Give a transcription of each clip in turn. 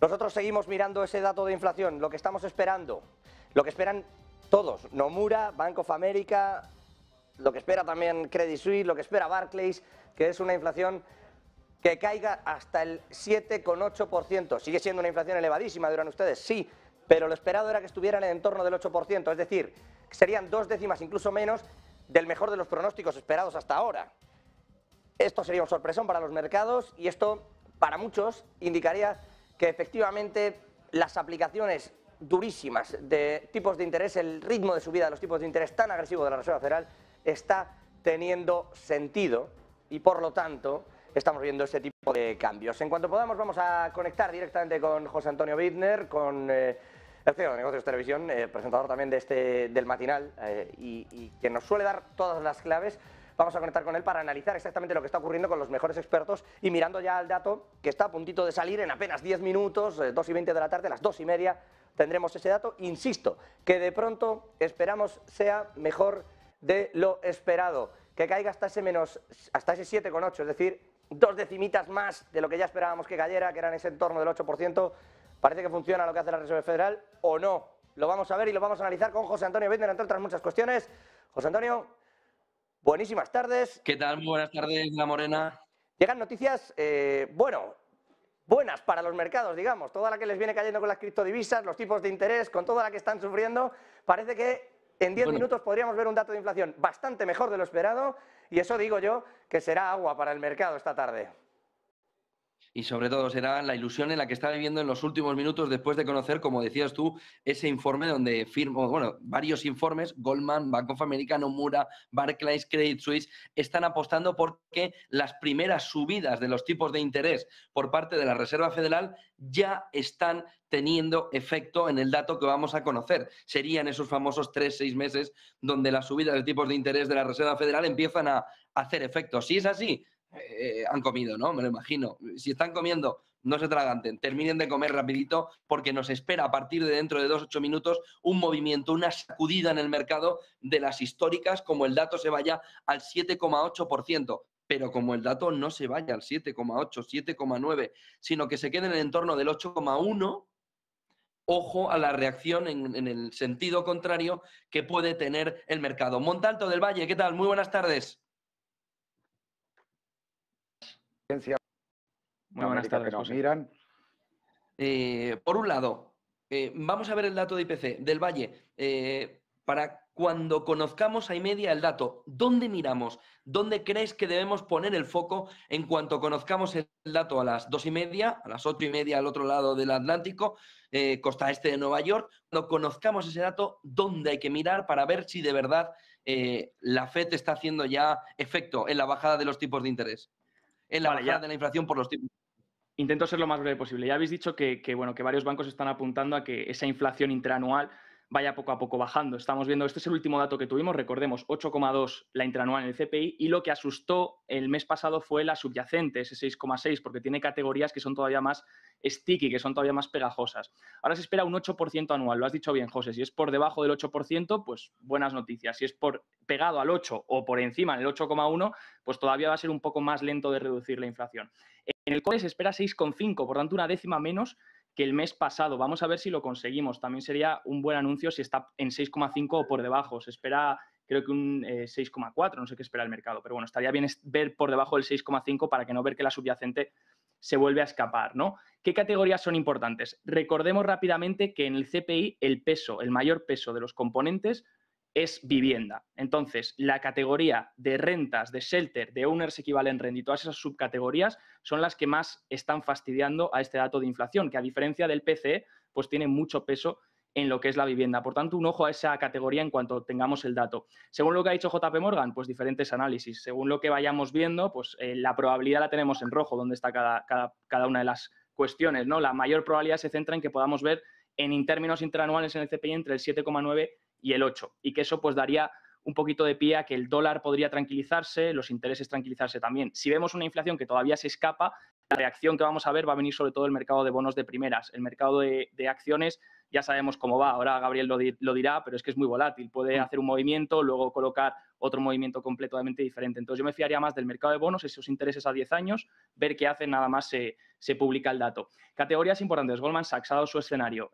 Nosotros seguimos mirando ese dato de inflación, lo que estamos esperando, lo que esperan todos, Nomura, Bank of America, lo que espera también Credit Suisse, lo que espera Barclays, que es una inflación que caiga hasta el 7,8%. Sigue siendo una inflación elevadísima, dirán ustedes, sí, pero lo esperado era que estuviera en el entorno del 8%, es decir, serían 2 décimas, incluso menos, del mejor de los pronósticos esperados hasta ahora. Esto sería un sorpresón para los mercados y esto, para muchos, indicaría que efectivamente las aplicaciones durísimas de tipos de interés, el ritmo de subida de los tipos de interés tan agresivo de la Reserva Federal está teniendo sentido y, por lo tanto, estamos viendo ese tipo de cambios. En cuanto podamos, vamos a conectar directamente con José Antonio Bittner, con el CEO de Negocios Televisión, presentador también de del matinal y que nos suele dar todas las claves. Vamos a conectar con él para analizar exactamente lo que está ocurriendo con los mejores expertos y mirando ya el dato que está a puntito de salir en apenas 10 minutos, 2:20 de la tarde, a las 2:30 tendremos ese dato. Insisto, que de pronto esperamos sea mejor de lo esperado, que caiga hasta ese 7,8, es decir, 2 decimitas más de lo que ya esperábamos que cayera, que era en ese entorno del 8%. Parece que funciona lo que hace la Reserva Federal o no. Lo vamos a ver y lo vamos a analizar con José Antonio Bittner, entre otras muchas cuestiones. José Antonio, buenísimas tardes. ¿Qué tal? Muy buenas tardes, La Morena. Llegan noticias, buenas para los mercados, digamos. Toda la que les viene cayendo con las criptodivisas, los tipos de interés, con toda la que están sufriendo, parece que en 10 minutos podríamos ver un dato de inflación bastante mejor de lo esperado y eso digo yo que será agua para el mercado esta tarde. Y sobre todo será la ilusión en la que está viviendo en los últimos minutos después de conocer, como decías tú, ese informe donde varios informes, Goldman, Bank of America, Nomura, Barclays, Credit Suisse, están apostando porque las primeras subidas de los tipos de interés por parte de la Reserva Federal ya están teniendo efecto en el dato que vamos a conocer. Serían esos famosos 3-6 meses donde las subidas de tipos de interés de la Reserva Federal empiezan a hacer efecto. Si es así, han comido, ¿no? Me lo imagino. Si están comiendo, no se atraganten, terminen de comer rapidito porque nos espera a partir de dentro de 2-8 minutos un movimiento, una sacudida en el mercado de las históricas, como el dato se vaya al 7,8%. Pero como el dato no se vaya al 7,8, 7,9, sino que se quede en el entorno del 8,1, ojo a la reacción en el sentido contrario que puede tener el mercado. Montalto del Valle, ¿qué tal? Muy buenas tardes. Muy buenas tardes, José. Miran. Por un lado, vamos a ver el dato de IPC del Valle. Para cuando conozcamos a y media el dato, ¿dónde miramos? ¿Dónde crees que debemos poner el foco en cuanto conozcamos el dato a las 2:30, a las 8:30 al otro lado del Atlántico, costa este de Nueva York? Cuando conozcamos ese dato, ¿dónde hay que mirar para ver si de verdad la FED está haciendo ya efecto en la bajada de los tipos de interés? En la bajada de la inflación por los tipos. Intento ser lo más breve posible. Ya habéis dicho que varios bancos están apuntando a que esa inflación interanual vaya poco a poco bajando. Estamos viendo, este es el último dato que tuvimos, recordemos, 8,2 la interanual en el CPI, y lo que asustó el mes pasado fue la subyacente, ese 6,6, porque tiene categorías que son todavía más sticky, que son todavía más pegajosas. Ahora se espera un 8% anual, lo has dicho bien, José. Si es por debajo del 8%, pues buenas noticias. Si es pegado al 8 o por encima, en el 8,1, pues todavía va a ser un poco más lento de reducir la inflación. En el core se espera 6,5, por tanto una décima menos que el mes pasado. Vamos a ver si lo conseguimos. También sería un buen anuncio si está en 6,5 o por debajo. Se espera, creo que un 6,4, no sé qué espera el mercado, pero bueno, estaría bien ver por debajo del 6,5 para que no ver que la subyacente se vuelve a escapar, ¿no? ¿Qué categorías son importantes? Recordemos rápidamente que en el CPI el mayor peso de los componentes es vivienda. Entonces, la categoría de rentas, de shelter, de owners equivalent rent y todas esas subcategorías son las que más están fastidiando a este dato de inflación, que a diferencia del PCE, pues tiene mucho peso en lo que es la vivienda. Por tanto, un ojo a esa categoría en cuanto tengamos el dato. Según lo que ha dicho JP Morgan, pues diferentes análisis. Según lo que vayamos viendo, pues la probabilidad la tenemos en rojo, donde está cada una de las cuestiones, ¿no? La mayor probabilidad se centra en que podamos ver en términos interanuales en el CPI entre el 7,9 y el 8, y que eso pues daría un poquito de pie a que el dólar podría tranquilizarse, los intereses tranquilizarse también. Si vemos una inflación que todavía se escapa, la reacción que vamos a ver va a venir sobre todo del mercado de bonos de primeras. El mercado de acciones ya sabemos cómo va. Ahora Gabriel lo dirá, pero es que es muy volátil. Puede hacer un movimiento, luego colocar otro movimiento completamente diferente. Entonces yo me fiaría más del mercado de bonos, esos intereses a 10 años, ver qué hacen, nada más se publica el dato. Categorías importantes. Goldman Sachs ha dado su escenario.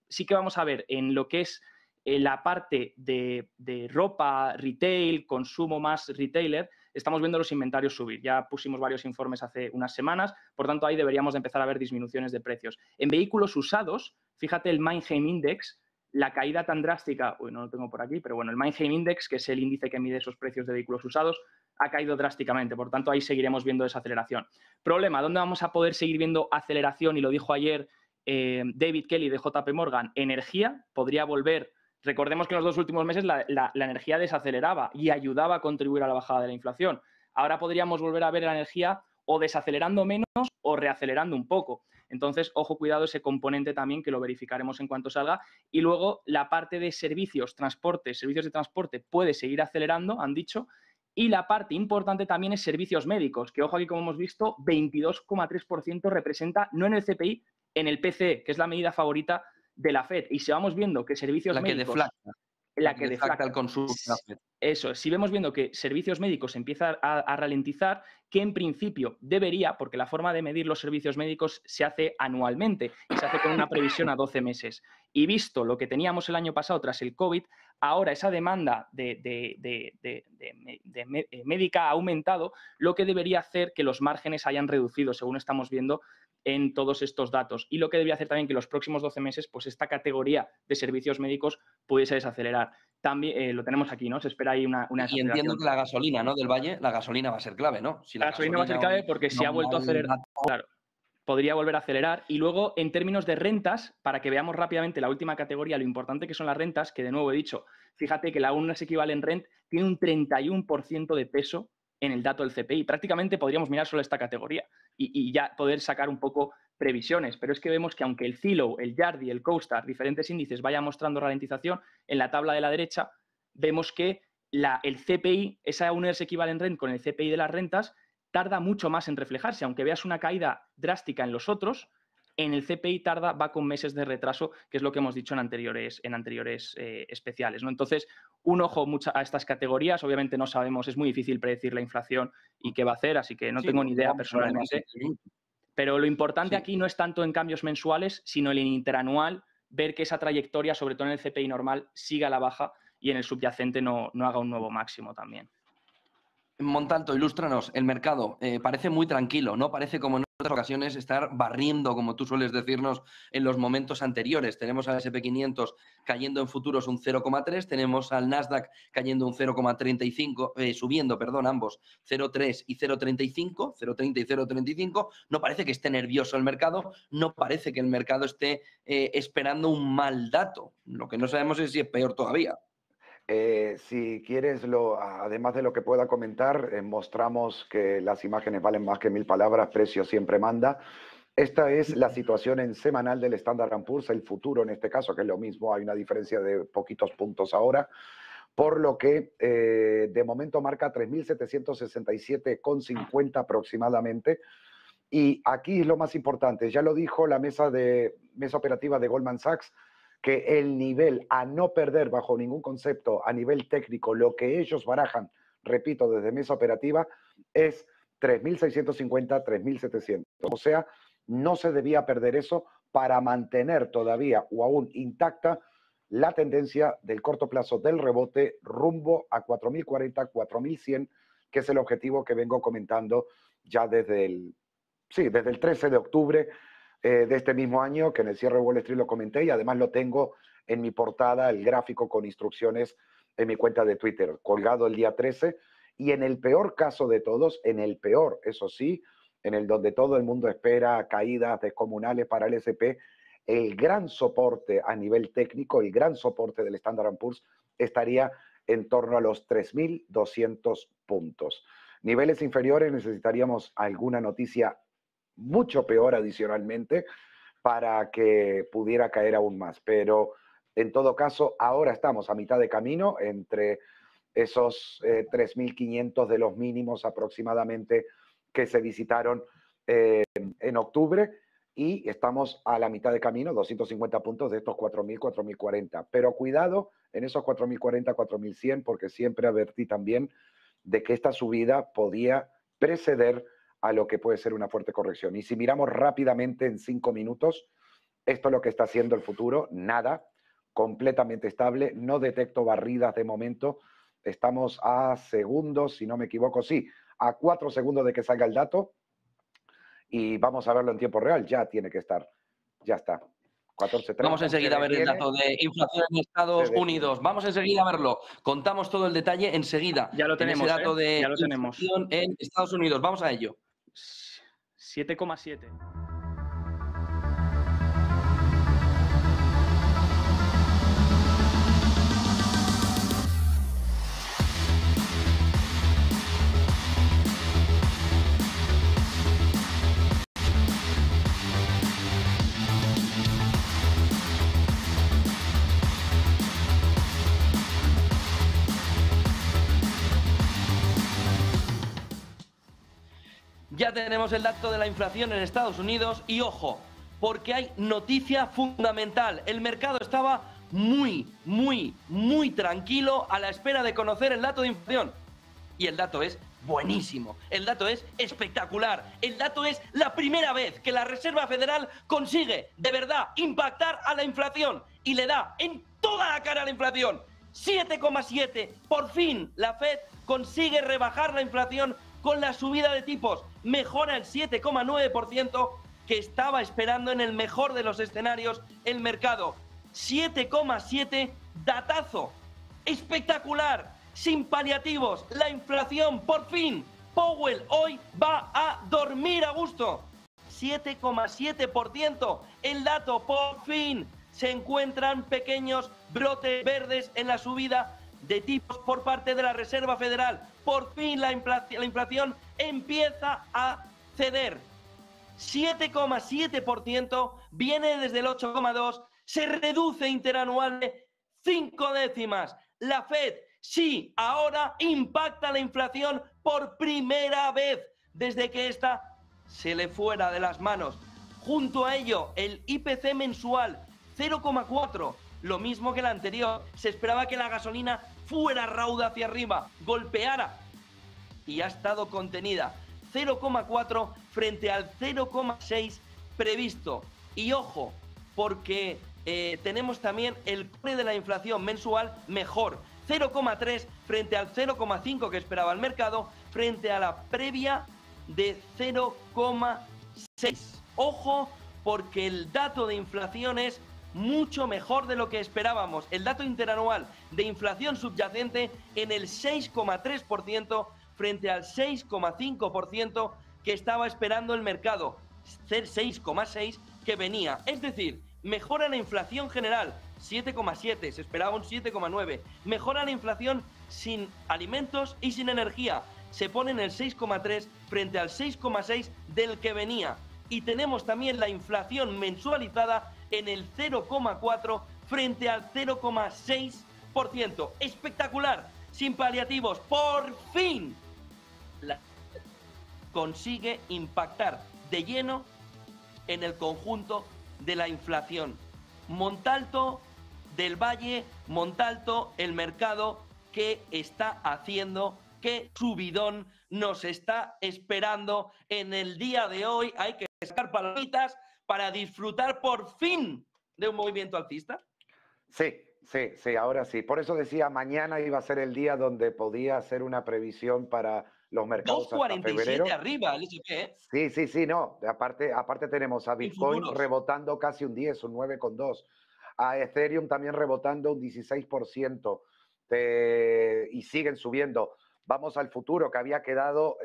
Sí que vamos a ver en lo que es la parte de ropa, retail, consumo más retailer, estamos viendo los inventarios subir. Ya pusimos varios informes hace unas semanas, por tanto ahí deberíamos de empezar a ver disminuciones de precios. En vehículos usados, fíjate el Manheim Index, la caída tan drástica, no lo tengo por aquí, pero bueno, el Manheim Index, que es el índice que mide esos precios de vehículos usados, ha caído drásticamente, por tanto ahí seguiremos viendo desaceleración. Problema, ¿dónde vamos a poder seguir viendo aceleración? Y lo dijo ayer David Kelly de JP Morgan, energía, podría volver. Recordemos que en los 2 últimos meses la energía desaceleraba y ayudaba a contribuir a la bajada de la inflación. Ahora podríamos volver a ver la energía o desacelerando menos o reacelerando un poco. Entonces, ojo, cuidado ese componente también, que lo verificaremos en cuanto salga. Y luego la parte de servicios de transporte puede seguir acelerando, han dicho. Y la parte importante también es servicios médicos, que ojo aquí, como hemos visto, 22,3% representa, no en el CPI, en el PCE, que es la medida favorita de la FED. Y si vamos viendo que servicios médicos... La que deflacta el consumo de la FED. Eso, si vemos viendo que servicios médicos empiezan a ralentizar, que en principio debería, porque la forma de medir los servicios médicos se hace anualmente y se hace con una previsión a 12 meses. Y visto lo que teníamos el año pasado tras el COVID, ahora esa demanda médica ha aumentado, lo que debería hacer que los márgenes hayan reducido, según estamos viendo en todos estos datos. Y lo que debería hacer también que los próximos 12 meses, pues esta categoría de servicios médicos pudiese desacelerar. También lo tenemos aquí, ¿no? Se espera ahí una Y entiendo que la gasolina, ¿no? Del Valle, la gasolina va a ser clave, ¿no? Si la gasolina va a ser clave porque si ha vuelto a acelerar, claro, podría volver a acelerar. Y luego, en términos de rentas, para que veamos rápidamente la última categoría, lo importante que son las rentas, que de nuevo he dicho, fíjate que la Owners Equivalent Rent tiene un 31% de peso en el dato del CPI. Prácticamente podríamos mirar solo esta categoría y ya poder sacar un poco previsiones. Pero es que vemos que aunque el Zillow, el Yardi, el CoStar, diferentes índices vayan mostrando ralentización, en la tabla de la derecha vemos que el CPI, esa Owners Equivalent Rent con el CPI de las rentas, tarda mucho más en reflejarse. Aunque veas una caída drástica en los otros, en el CPI va con meses de retraso, que es lo que hemos dicho en anteriores especiales, ¿no? Entonces, un ojo a estas categorías. Obviamente no sabemos, es muy difícil predecir la inflación y qué va a hacer, así que no tengo ni idea personalmente. Pero lo importante aquí no es tanto en cambios mensuales, sino en el interanual, ver que esa trayectoria, sobre todo en el CPI normal, siga a la baja y en el subyacente no haga un nuevo máximo también. Montalto, ilústranos, el mercado parece muy tranquilo, ¿no? Parece, como en otras ocasiones, estar barriendo, como tú sueles decirnos, en los momentos anteriores. Tenemos al S&P 500 cayendo en futuros un 0,3, tenemos al Nasdaq cayendo un 0,35, subiendo, perdón, ambos, 0,3 y 0,35, 0,30 y 0,35. No parece que esté nervioso el mercado, no parece que el mercado esté esperando un mal dato. Lo que no sabemos es si es peor todavía. Si quieres, además de lo que pueda comentar, mostramos que las imágenes valen más que 1000 palabras, precio siempre manda. Esta es la situación en semanal del Standard & Poor's, el futuro en este caso, que es lo mismo, hay una diferencia de poquitos puntos ahora, por lo que de momento marca 3.767,50 aproximadamente. Y aquí es lo más importante, ya lo dijo la mesa operativa de Goldman Sachs, que el nivel a no perder bajo ningún concepto a nivel técnico, lo que ellos barajan, repito, desde mesa operativa, es 3.650, 3.700. O sea, no se debía perder eso para mantener todavía o aún intacta la tendencia del corto plazo del rebote rumbo a 4.040, 4.100, que es el objetivo que vengo comentando ya desde el 13 de octubre de este mismo año, que en el cierre de Wall Street lo comenté, y además lo tengo en mi portada, el gráfico con instrucciones en mi cuenta de Twitter, colgado el día 13, y en el peor caso de todos, en el peor, eso sí, en el donde todo el mundo espera caídas descomunales para el S&P, el gran soporte a nivel técnico, el gran soporte del Standard & Poor's estaría en torno a los 3.200 puntos. Niveles inferiores necesitaríamos alguna noticia mucho peor adicionalmente para que pudiera caer aún más. Pero en todo caso, ahora estamos a mitad de camino entre esos 3.500 de los mínimos aproximadamente que se visitaron en octubre y estamos a la mitad de camino, 250 puntos de estos 4.000, 4.040. Pero cuidado en esos 4.040, 4.100, porque siempre advertí también de que esta subida podía preceder a lo que puede ser una fuerte corrección. Y si miramos rápidamente en 5 minutos, esto es lo que está haciendo el futuro, nada, completamente estable, no detecto barridas de momento, estamos a segundos, si no me equivoco, sí, a 4 segundos de que salga el dato, y vamos a verlo en tiempo real, ya tiene que estar, ya está. 14.30. Vamos enseguida a ver el dato de inflación en Estados Unidos. Vamos enseguida a verlo. Contamos todo el detalle enseguida. Ya lo tenemos, ese dato de ya lo tenemos. inflación en Estados Unidos. Vamos a ello. 7,7. Ya tenemos el dato de la inflación en Estados Unidos y ojo, porque hay noticia fundamental. El mercado estaba muy tranquilo a la espera de conocer el dato de inflación. Y el dato es buenísimo, el dato es espectacular, el dato es la primera vez que la Reserva Federal consigue de verdad impactar a la inflación y le da en toda la cara a la inflación. 7,7, por fin la Fed consigue rebajar la inflación con la subida de tipos, mejora el 7,9% que estaba esperando en el mejor de los escenarios el mercado. 7,7, datazo, espectacular, sin paliativos, la inflación, por fin, Powell hoy va a dormir a gusto. 7,7%, el dato, por fin, se encuentran pequeños brotes verdes en la subida de tipos por parte de la Reserva Federal. Por fin la inflación empieza a ceder. 7,7% viene desde el 8,2%, se reduce interanual de 5 décimas. La Fed sí, ahora impacta la inflación por primera vez desde que esta se le fuera de las manos. Junto a ello, el IPC mensual 0,4%, lo mismo que el anterior. Se esperaba que la gasolina fuera rauda hacia arriba, golpeara, y ha estado contenida. 0,4 frente al 0,6 previsto. Y ojo, porque tenemos también el core de la inflación mensual mejor. 0,3 frente al 0,5 que esperaba el mercado, frente a la previa de 0,6. Ojo, porque el dato de inflación es mucho mejor de lo que esperábamos. El dato interanual de inflación subyacente en el 6,3% frente al 6,5% que estaba esperando el mercado. 6,6 que venía. Es decir, mejora la inflación general, 7,7, se esperaba un 7,9. Mejora la inflación sin alimentos y sin energía. Se pone en el 6,3 frente al 6,6 del que venía. Y tenemos también la inflación mensualizada en el 0,4 frente al 0,6%. Espectacular, sin paliativos. Por fin la consigue impactar de lleno en el conjunto de la inflación. Montalto del Valle, Montalto, el mercado que está haciendo, qué subidón nos está esperando en el día de hoy. Hay que sacar palomitas para disfrutar por fin de un movimiento alcista. Sí, ahora sí. Por eso decía, mañana iba a ser el día donde podía hacer una previsión para los mercados hasta febrero. 2,47 arriba el S&P, ¿eh? Sí, no. Aparte tenemos a Bitcoin rebotando casi un 10, un 9,2. A Ethereum también rebotando un 16%. Y siguen subiendo. Vamos al futuro, que había quedado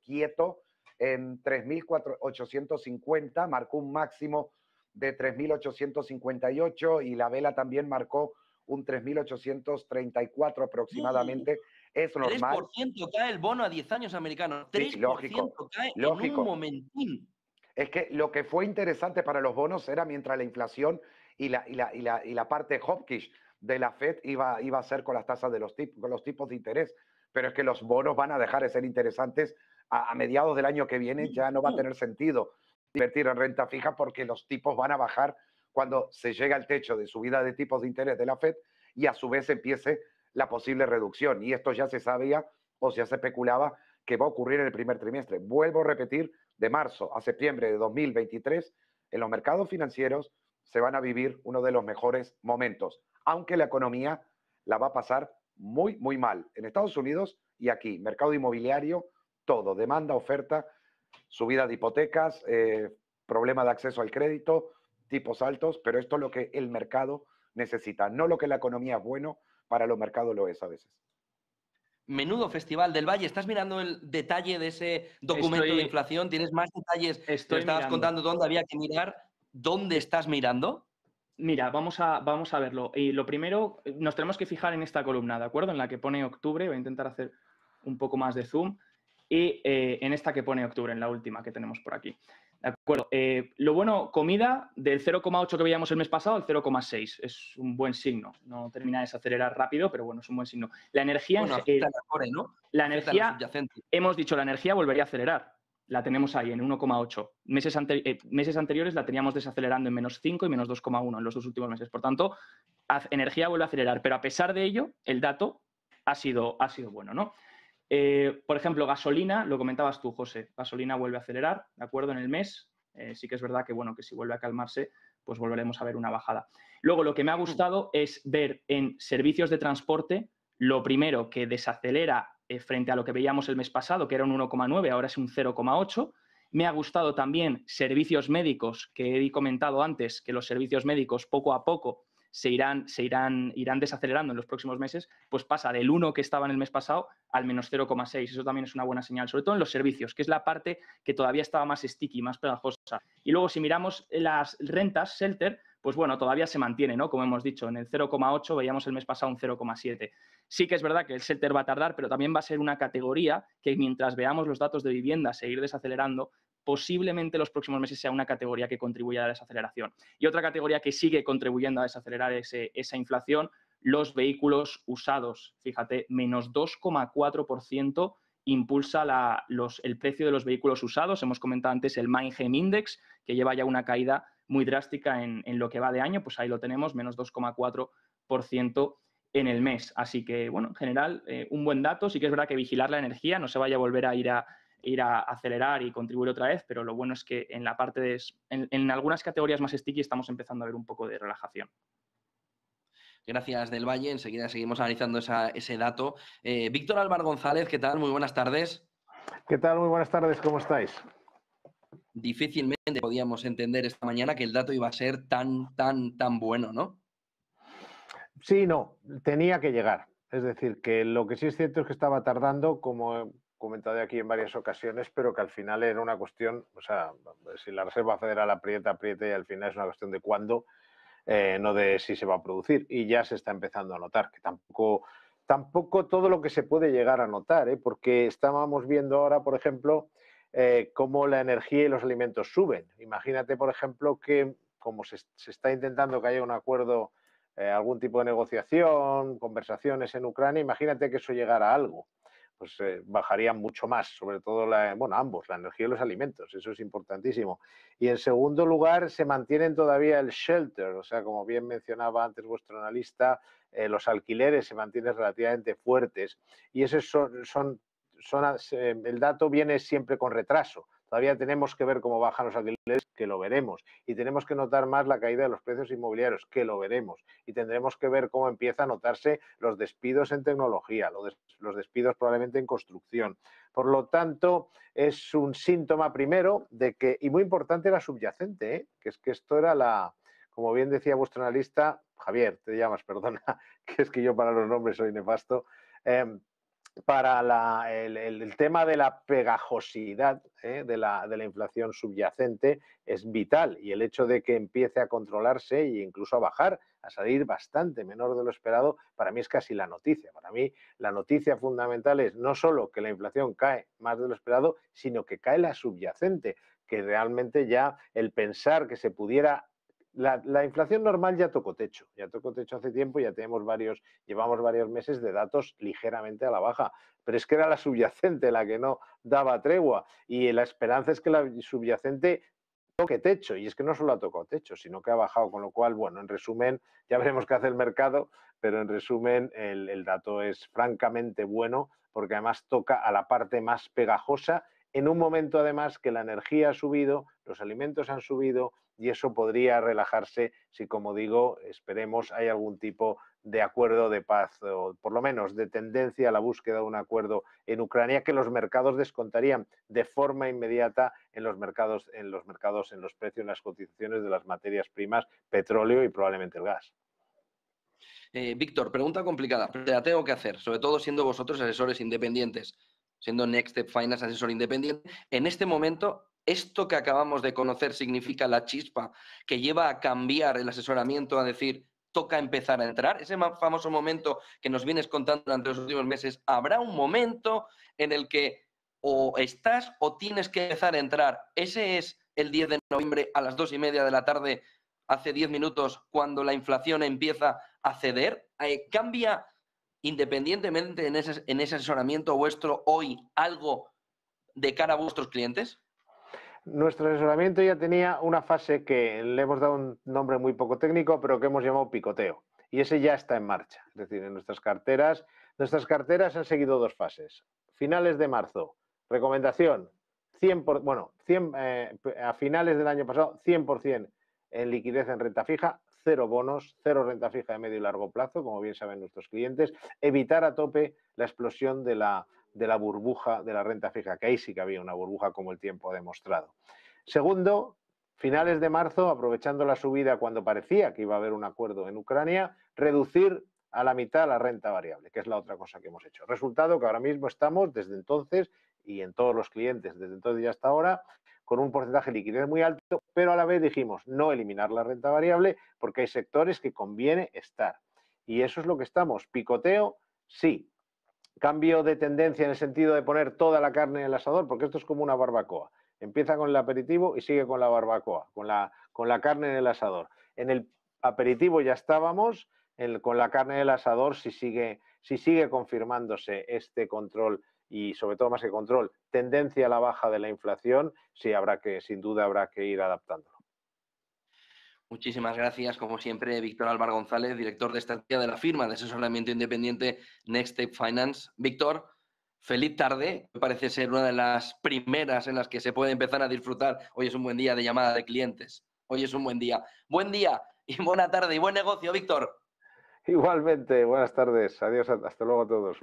quieto en 3.850, marcó un máximo de 3.858 y la vela también marcó un 3.834 aproximadamente. Es normal. 3% cae el bono a 10 años americano. 3% Sí, lógico, cae lógico. en un momentín. Es que lo que fue interesante para los bonos era mientras la inflación y la parte hawkish de la Fed iba a ser con las tasas de con los tipos de interés. Pero es que los bonos van a dejar de ser interesantes a mediados del año que viene, ya no va a tener sentido. invertir en renta fija porque los tipos van a bajar cuando se llega al techo de subida de tipos de interés de la Fed y a su vez empiece la posible reducción. Y esto ya se sabía o ya se especulaba que va a ocurrir en el primer trimestre. Vuelvo a repetir, de marzo a septiembre de 2023, en los mercados financieros se van a vivir uno de los mejores momentos, aunque la economía la va a pasar muy, muy mal. En Estados Unidos y aquí, mercado inmobiliario, todo, demanda, oferta, subida de hipotecas, problema de acceso al crédito, tipos altos, pero esto es lo que el mercado necesita, no lo que la economía es bueno, para los mercados lo es a veces. Menudo Festival del Valle. ¿Estás mirando el detalle de ese documento de inflación? ¿Tienes más detalles? Te estabas contando dónde había que mirar. ¿Dónde estás mirando? Mira, vamos a verlo. Y lo primero, nos tenemos que fijar en esta columna, ¿de acuerdo? En la que pone octubre, voy a intentar hacer un poco más de zoom, y en esta que pone octubre, en la última que tenemos por aquí. ¿De acuerdo? Lo bueno, comida del 0,8 que veíamos el mes pasado al 0,6. Es un buen signo. No termina de desacelerar rápido, pero bueno, es un buen signo. La energía... Bueno, ¿no? La energía, hemos dicho, la energía volvería a acelerar. La tenemos ahí en 1,8. Meses anteriores la teníamos desacelerando en -5 y -2,1 en los 2 últimos meses. Por tanto, energía vuelve a acelerar, pero a pesar de ello, el dato ha sido bueno, ¿no? Por ejemplo, gasolina, lo comentabas tú, José, gasolina vuelve a acelerar, ¿de acuerdo? En el mes, sí que es verdad que, bueno, que si vuelve a calmarse, pues volveremos a ver una bajada. Luego, lo que me ha gustado es ver en servicios de transporte, lo primero que desacelera frente a lo que veíamos el mes pasado, que era un 1,9, ahora es un 0,8. Me ha gustado también servicios médicos, que he comentado antes, que los servicios médicos poco a poco irán desacelerando en los próximos meses, pues pasa del 1 que estaba en el mes pasado al -0,6. Eso también es una buena señal, sobre todo en los servicios, que es la parte que todavía estaba más sticky, más pegajosa. Y luego, si miramos las rentas, shelter, pues bueno, todavía se mantiene, ¿no? Como hemos dicho, en el 0,8 veíamos el mes pasado un 0,7. Sí que es verdad que el shelter va a tardar, pero también va a ser una categoría que mientras veamos los datos de vivienda seguir desacelerando, posiblemente los próximos meses sea una categoría que contribuya a la desaceleración. Y otra categoría que sigue contribuyendo a desacelerar esa inflación, los vehículos usados. Fíjate, -2,4% impulsa el precio de los vehículos usados. Hemos comentado antes el Manheim Index, que lleva ya una caída muy drástica en lo que va de año, pues ahí lo tenemos, -2,4% en el mes. Así que, bueno, en general, un buen dato. Sí que es verdad que vigilar la energía, no se vaya a volver a ir a acelerar y contribuir otra vez, pero lo bueno es que en la parte en algunas categorías más sticky estamos empezando a ver un poco de relajación. Gracias, Del Valle. Enseguida seguimos analizando ese dato. Víctor Álvaro González, ¿qué tal? Muy buenas tardes. ¿Qué tal? Muy buenas tardes, ¿cómo estáis? Difícilmente podíamos entender esta mañana que el dato iba a ser tan bueno, ¿no? Sí, no, tenía que llegar. Es decir, que lo que sí es cierto es que estaba tardando, como he comentado aquí en varias ocasiones, pero que al final era una cuestión, o sea, si la Reserva Federal aprieta y al final es una cuestión de cuándo, no de si se va a producir. Y ya se está empezando a notar, que tampoco todo lo que se puede llegar a notar, porque estábamos viendo ahora, por ejemplo, cómo la energía y los alimentos suben. Imagínate, por ejemplo, que como se está intentando que haya un acuerdo, algún tipo de negociación, conversaciones en Ucrania, imagínate que eso llegara a algo. Pues bajarían mucho más, sobre todo ambos, la energía y los alimentos, eso es importantísimo. Y en segundo lugar, se mantienen todavía el shelter, o sea, como bien mencionaba antes vuestro analista, los alquileres se mantienen relativamente fuertes y esos el dato viene siempre con retraso. Todavía tenemos que ver cómo bajan los alquileres, que lo veremos. Y tenemos que notar más la caída de los precios inmobiliarios, que lo veremos. Y tendremos que ver cómo empieza a notarse los despidos en tecnología, los despidos probablemente en construcción. Por lo tanto, es un síntoma primero de que, y muy importante, la subyacente, que es que esto era como bien decía vuestro analista, Javier, te llamas, perdona, que es que yo para los nombres soy nefasto, para el tema de la pegajosidad de la inflación subyacente es vital, y el hecho de que empiece a controlarse e incluso a bajar, a salir bastante menor de lo esperado, para mí es casi la noticia. Para mí la noticia fundamental es no solo que la inflación cae más de lo esperado, sino que cae la subyacente, que realmente ya el pensar que se pudiera... La inflación normal ya tocó techo hace tiempo, llevamos varios meses de datos ligeramente a la baja, pero es que era la subyacente la que no daba tregua, y la esperanza es que la subyacente toque techo, y es que no solo ha tocado techo, sino que ha bajado, con lo cual, bueno, en resumen, ya veremos qué hace el mercado, pero en resumen el dato es francamente bueno, porque además toca a la parte más pegajosa, en un momento además que la energía ha subido, los alimentos han subido, y eso podría relajarse si, como digo, esperemos hay algún tipo de acuerdo de paz, o por lo menos de tendencia a la búsqueda de un acuerdo en Ucrania, que los mercados descontarían de forma inmediata en los mercados, en los precios, en las cotizaciones de las materias primas, petróleo y probablemente el gas. Víctor, pregunta complicada, pero te la tengo que hacer, sobre todo siendo vosotros asesores independientes, siendo Next Step Finance asesor independiente. En este momento, ¿esto que acabamos de conocer significa la chispa que lleva a cambiar el asesoramiento, a decir, toca empezar a entrar? Ese famoso momento que nos vienes contando durante los últimos meses, ¿habrá un momento en el que o estás o tienes que empezar a entrar? Ese es el 10 de noviembre a las 2:30 de la tarde, hace 10 minutos, cuando la inflación empieza a ceder. ¿Cambia independientemente en ese asesoramiento vuestro hoy algo de cara a vuestros clientes? Nuestro asesoramiento ya tenía una fase que le hemos dado un nombre muy poco técnico, pero que hemos llamado picoteo. Y ese ya está en marcha. Es decir, en nuestras carteras han seguido dos fases. Finales de marzo, recomendación, 100%, a finales del año pasado, 100% en liquidez en renta fija, 0 bonos, 0 renta fija de medio y largo plazo, como bien saben nuestros clientes, evitar a tope la explosión de la burbuja de la renta fija, que ahí sí que había una burbuja, como el tiempo ha demostrado. Segundo, finales de marzo, aprovechando la subida cuando parecía que iba a haber un acuerdo en Ucrania, reducir a la mitad la renta variable, que es la otra cosa que hemos hecho. Resultado que ahora mismo estamos, desde entonces, y en todos los clientes, desde entonces y hasta ahora, con un porcentaje de liquidez muy alto, pero a la vez dijimos no eliminar la renta variable porque hay sectores que conviene estar. Y eso es lo que estamos. Picoteo, sí. Cambio de tendencia en el sentido de poner toda la carne en el asador, porque esto es como una barbacoa. Empieza con el aperitivo y sigue con la barbacoa, con la carne en el asador. En el aperitivo ya estábamos, con la carne en el asador, si sigue confirmándose este control y, sobre todo más que control, tendencia a la baja de la inflación, sí sin duda habrá que ir adaptándolo. Muchísimas gracias, como siempre, Víctor Álvaro González, director de estrategia de la firma de asesoramiento independiente Next Step Finance. Víctor, feliz tarde. Me parece ser una de las primeras en las que se puede empezar a disfrutar. Hoy es un buen día de llamada de clientes. Hoy es un buen día. Buen día y buena tarde y buen negocio, Víctor. Igualmente, buenas tardes. Adiós, hasta luego a todos.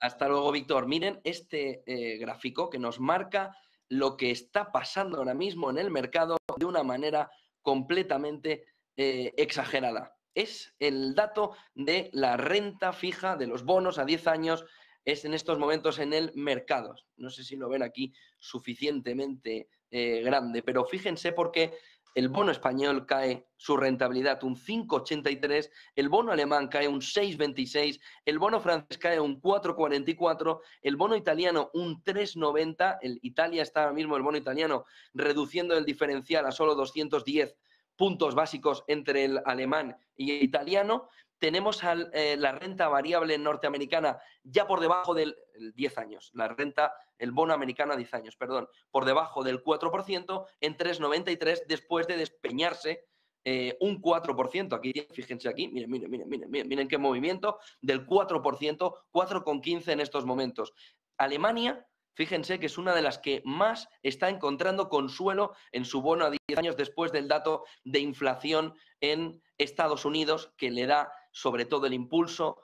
Hasta luego, Víctor. Miren este gráfico que nos marca lo que está pasando ahora mismo en el mercado de una manera completamente exagerada. Es el dato de la renta fija de los bonos a 10 años, es en estos momentos en el mercado. No sé si lo ven aquí suficientemente grande, pero fíjense porque el bono español cae su rentabilidad un 5,83, el bono alemán cae un 6,26, el bono francés cae un 4,44, el bono italiano un 3,90, Italia está ahora mismo, el bono italiano, reduciendo el diferencial a solo 210 puntos básicos entre el alemán y el italiano. Tenemos la renta variable norteamericana ya por debajo del 10 años, el bono americano a 10 años, perdón, por debajo del 4% en 3,93 después de despeñarse un 4%. Aquí, fíjense aquí, miren qué movimiento del 4%, 4,15 en estos momentos. Alemania, fíjense que es una de las que más está encontrando consuelo en su bono a 10 años después del dato de inflación en Estados Unidos, que le da sobre todo el impulso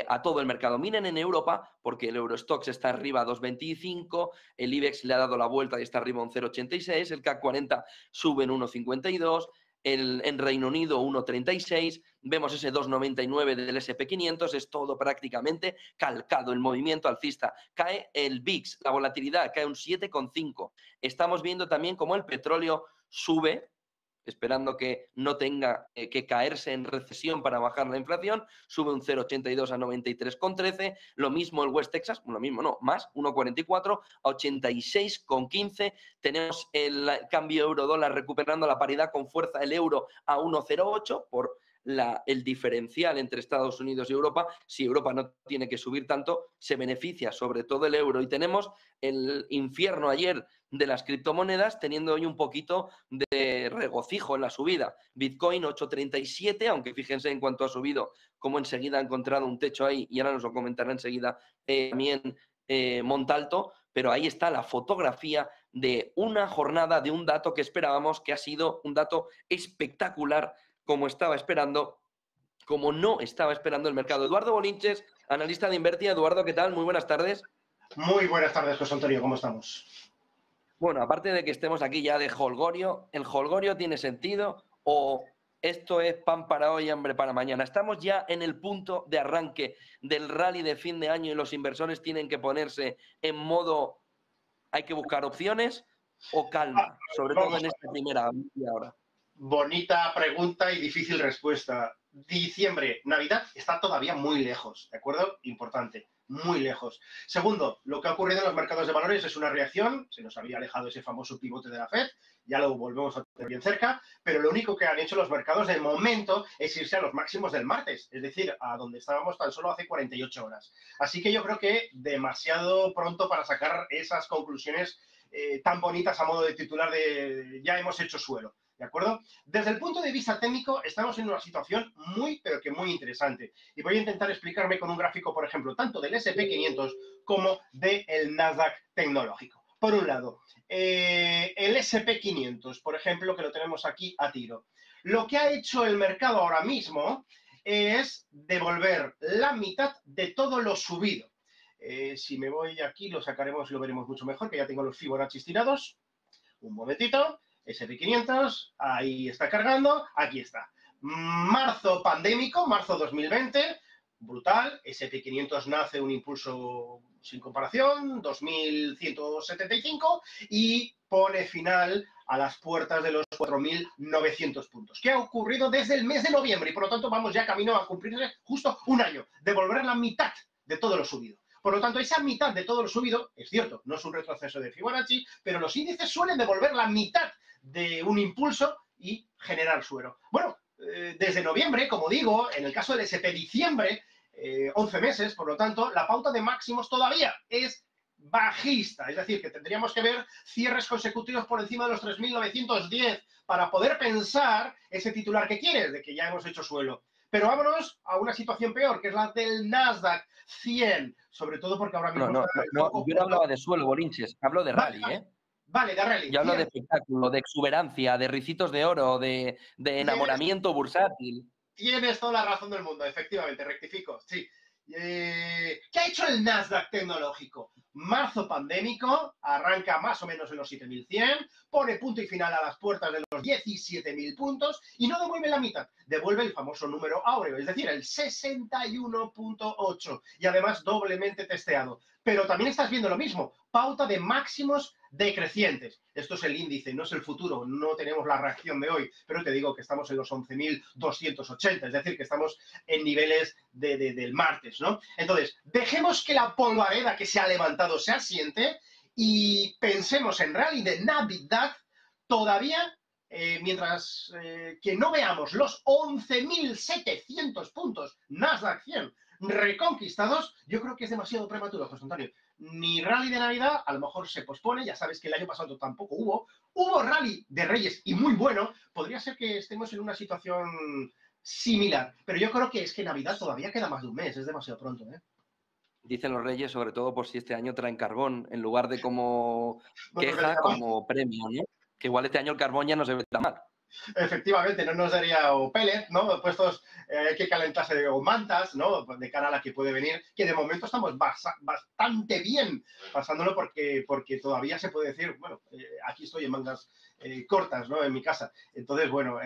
a todo el mercado. Miren en Europa, porque el Eurostoxx está arriba a 2,25, el IBEX le ha dado la vuelta y está arriba a un 0,86, el CAC 40 sube en 1,52, en Reino Unido 1,36, vemos ese 2,99 del SP500, es todo prácticamente calcado, el movimiento alcista. Cae el VIX, la volatilidad cae un 7,5. Estamos viendo también cómo el petróleo sube, esperando que no tenga que caerse en recesión para bajar la inflación, sube un 0,82 a 93,13, lo mismo el West Texas, lo mismo no, más, 1,44 a 86,15, tenemos el cambio euro-dólar recuperando la paridad con fuerza, el euro a 1,08 por el diferencial entre Estados Unidos y Europa. Si Europa no tiene que subir tanto, se beneficia sobre todo el euro. Y tenemos el infierno ayer de las criptomonedas, teniendo hoy un poquito de regocijo en la subida. Bitcoin 8,37, aunque fíjense en cuanto ha subido, cómo enseguida ha encontrado un techo ahí, y ahora nos lo comentará enseguida también Montalto, pero ahí está la fotografía de una jornada, de un dato que esperábamos, que ha sido un dato espectacular, como estaba esperando, como no estaba esperando el mercado. Eduardo Bolinches, analista de Invertia. Eduardo, ¿qué tal? Muy buenas tardes. Muy buenas tardes, José Antonio, ¿cómo estamos? Bueno, aparte de que estemos aquí ya de holgorio, ¿el holgorio tiene sentido o esto es pan para hoy y hambre para mañana? Estamos ya en el punto de arranque del rally de fin de año y los inversores tienen que ponerse en modo hay que buscar opciones o calma, sobre todo en esta primera media hora. Bonita pregunta y difícil respuesta. Diciembre, Navidad, está todavía muy lejos, ¿de acuerdo? Importante, muy lejos. Segundo, lo que ha ocurrido en los mercados de valores es una reacción, se nos había alejado ese famoso pivote de la Fed, ya lo volvemos a tener bien cerca, pero lo único que han hecho los mercados de momento es irse a los máximos del martes, es decir, a donde estábamos tan solo hace 48 horas. Así que yo creo que demasiado pronto para sacar esas conclusiones tan bonitas a modo de titular de ya hemos hecho suelo. ¿De acuerdo? Desde el punto de vista técnico, estamos en una situación muy, pero que muy interesante. Y voy a intentar explicarme con un gráfico, por ejemplo, tanto del S&P 500 como del Nasdaq tecnológico. Por un lado, el S&P 500, por ejemplo, que lo tenemos aquí a tiro. Lo que ha hecho el mercado ahora mismo es devolver la mitad de todo lo subido. Si me voy aquí, lo sacaremos y lo veremos mucho mejor, que ya tengo los Fibonacci tirados. Un momentito. S&P 500, ahí está cargando, aquí está. Marzo pandémico, marzo 2020, brutal, S&P 500 nace un impulso sin comparación, 2.175, y pone final a las puertas de los 4.900 puntos. ¿Qué ha ocurrido desde el mes de noviembre? Y por lo tanto vamos ya camino a cumplirse justo un año, devolver la mitad de todo lo subido. Por lo tanto, esa mitad de todo lo subido, es cierto, no es un retroceso de Fibonacci, pero los índices suelen devolver la mitad de un impulso y generar suelo. Bueno, desde noviembre, como digo, en el caso del S&P diciembre, 11 meses, por lo tanto, la pauta de máximos todavía es bajista, es decir, que tendríamos que ver cierres consecutivos por encima de los 3.910 para poder pensar ese titular que quieres, de que ya hemos hecho suelo. Pero vámonos a una situación peor, que es la del Nasdaq 100, sobre todo porque ahora mismo... No, yo no hablaba de suelo, Bolinches, hablo de rally, ¿eh? Vale, de rally. Yo hablo de espectáculo, de exuberancia, de ricitos de oro, de enamoramiento bursátil. Tienes toda la razón del mundo, efectivamente, rectifico, sí. ¿Qué ha hecho el Nasdaq tecnológico? Marzo pandémico, arranca más o menos en los 7.100, pone punto y final a las puertas de los 17.000 puntos y no devuelve la mitad, devuelve el famoso número áureo, es decir, el 61.8 y además doblemente testeado. Pero también estás viendo lo mismo, pauta de máximos decrecientes. Esto es el índice, no es el futuro, no tenemos la reacción de hoy, pero te digo que estamos en los 11.280, es decir, que estamos en niveles del martes, ¿no? Entonces, dejemos que la polvareda que se ha levantado se asiente y pensemos en rally de Navidad todavía, mientras que no veamos los 11.700 puntos Nasdaq 100 reconquistados, yo creo que es demasiado prematuro, José Antonio. Ni rally de Navidad, a lo mejor se pospone, ya sabes que el año pasado tampoco hubo rally de Reyes y muy bueno, podría ser que estemos en una situación similar, pero yo creo que es que Navidad todavía queda más de un mes, es demasiado pronto, ¿eh? Dicen los Reyes, sobre todo por si este año traen carbón, en lugar de como queja, como premio, ¿no? Que igual este año el carbón ya no se ve tan mal. Efectivamente, no nos daría o pellet, ¿no? Puestos, hay que calentarse o mantas, ¿no? De cara a la que puede venir, que de momento estamos bastante bien pasándolo porque todavía se puede decir, bueno, aquí estoy en mangas cortas, ¿no? En mi casa. Entonces, bueno,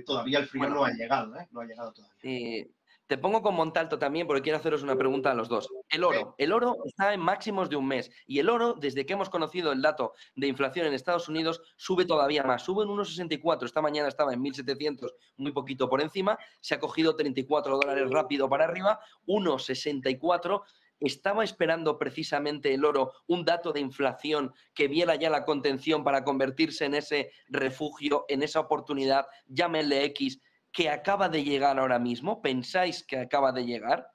todavía el frío no ha llegado, ¿eh? No ha llegado todavía. Te pongo con Montalto también porque quiero haceros una pregunta a los dos. El oro está en máximos de un mes y el oro, desde que hemos conocido el dato de inflación en Estados Unidos, sube todavía más. Sube en 1,64. Esta mañana estaba en 1.700, muy poquito por encima. Se ha cogido $34 rápido para arriba, 1,64. ¿Estaba esperando precisamente el oro un dato de inflación que viera ya la contención para convertirse en ese refugio, en esa oportunidad, llámenle X, que acaba de llegar ahora mismo? ¿Pensáis que acaba de llegar?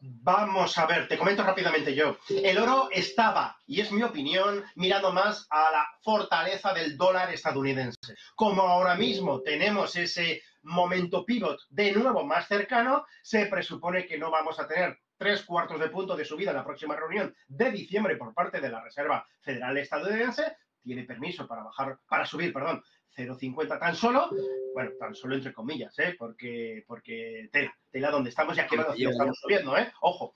Vamos a ver, te comento rápidamente yo. El oro estaba, y es mi opinión, mirando más a la fortaleza del dólar estadounidense. Como ahora mismo tenemos ese momento pivot de nuevo más cercano, se presupone que no vamos a tener 3/4 de punto de subida en la próxima reunión de diciembre por parte de la Reserva Federal estadounidense. Tiene permiso para subir, 0,50 tan solo, bueno, tan solo entre comillas, porque tela donde estamos y a qué velocidad estamos subiendo, ojo.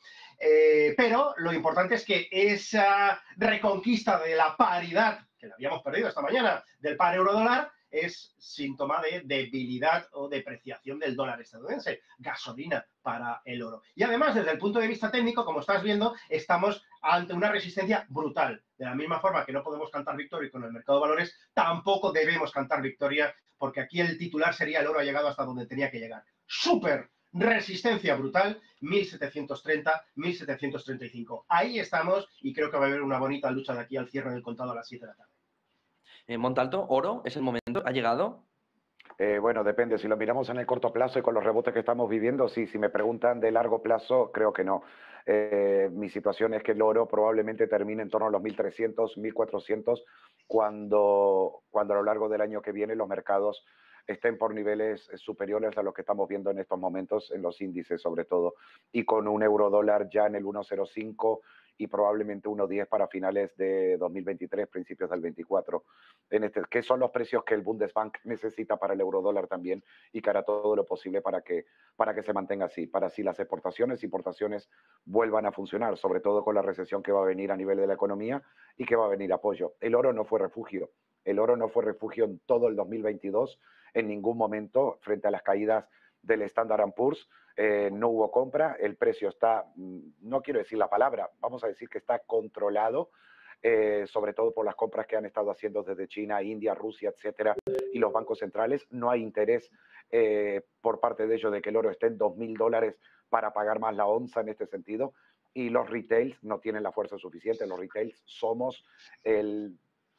Pero lo importante es que esa reconquista de la paridad, que la habíamos perdido esta mañana, del par euro-dólar, es síntoma de debilidad o depreciación del dólar estadounidense, gasolina para el oro. Y además, desde el punto de vista técnico, como estás viendo, estamos ante una resistencia brutal. De la misma forma que no podemos cantar victoria con el mercado de valores, tampoco debemos cantar victoria, porque aquí el titular sería el oro ha llegado hasta donde tenía que llegar. ¡Súper! Resistencia brutal, 1730, 1735. Ahí estamos y creo que va a haber una bonita lucha de aquí al cierre del contado a las 7 de la tarde. Montalto, oro, ¿es el momento? ¿Ha llegado? Bueno, depende. Si lo miramos en el corto plazo y con los rebotes que estamos viviendo, sí. Si me preguntan de largo plazo, creo que no. Mi situación es que el oro probablemente termine en torno a los 1.300, 1.400, cuando a lo largo del año que viene los mercados estén por niveles superiores a los que estamos viendo en estos momentos, en los índices sobre todo, y con un euro dólar ya en el 1,05 y probablemente 1,10 para finales de 2023, principios del 24. Que son los precios que el Bundesbank necesita para el eurodólar también, y que hará todo lo posible para que se mantenga así, para si las exportaciones e importaciones vuelvan a funcionar, sobre todo con la recesión que va a venir a nivel de la economía y que va a venir apoyo. El oro no fue refugio. El oro no fue refugio en todo el 2022, en ningún momento, frente a las caídas del Standard & Poor's. No hubo compra, el precio está, no quiero decir la palabra, vamos a decir que está controlado, sobre todo por las compras que han estado haciendo desde China, India, Rusia, etcétera, y los bancos centrales. No hay interés por parte de ellos de que el oro esté en $2.000 para pagar más la onza en este sentido, y los retails no tienen la fuerza suficiente. Los retails somos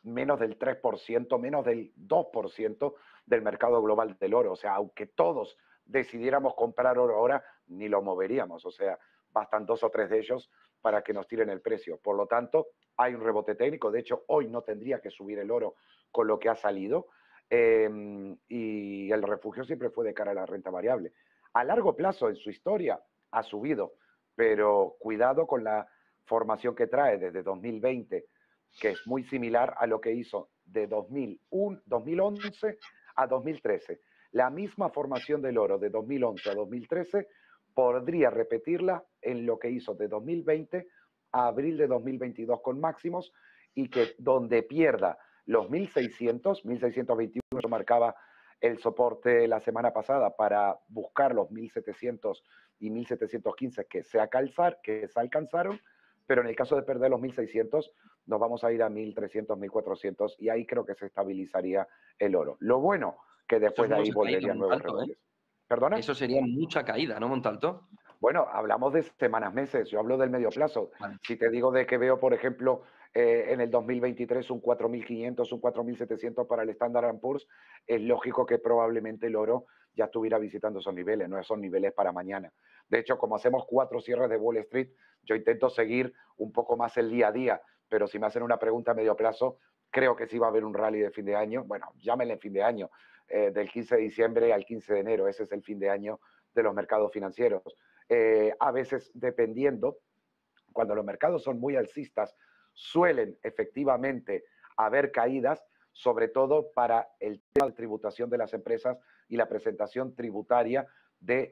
menos del 3%, menos del 2% del mercado global del oro. O sea, aunque todos decidiéramos comprar oro ahora, ni lo moveríamos. O sea, bastan 2 o 3 de ellos para que nos tiren el precio. Por lo tanto, hay un rebote técnico. De hecho, hoy no tendría que subir el oro con lo que ha salido. Y el refugio siempre fue de cara a la renta variable. A largo plazo, en su historia, ha subido, pero cuidado con la formación que trae desde 2020, que es muy similar a lo que hizo de 2011 a 2013. La misma formación del oro de 2011 a 2013 podría repetirla en lo que hizo de 2020 a abril de 2022 con máximos, y que donde pierda los 1.600, 1.621 marcaba el soporte la semana pasada, para buscar los 1.700 y 1.715 que se alcanzaron, pero en el caso de perder los 1.600 nos vamos a ir a 1.300, 1.400, y ahí creo que se estabilizaría el oro. Lo bueno, que después de ahí volverían nuevos rebotes. ¿Perdona? Eso sería mucha caída, ¿no, Montalto? Bueno, hablamos de semanas, meses, yo hablo del medio plazo. Vale. Si te digo de que veo, por ejemplo, en el 2023 un 4.500, un 4.700 para el Standard & Poor's, es lógico que probablemente el oro ya estuviera visitando esos niveles, no esos niveles para mañana. De hecho, como hacemos 4 cierres de Wall Street, yo intento seguir un poco más el día a día, pero si me hacen una pregunta a medio plazo, creo que sí va a haber un rally de fin de año. Bueno, llámenle fin de año, del 15 de diciembre al 15 de enero, ese es el fin de año de los mercados financieros. A veces, dependiendo, cuando los mercados son muy alcistas, suelen efectivamente haber caídas, sobre todo para el tema de tributación de las empresas y la presentación tributaria de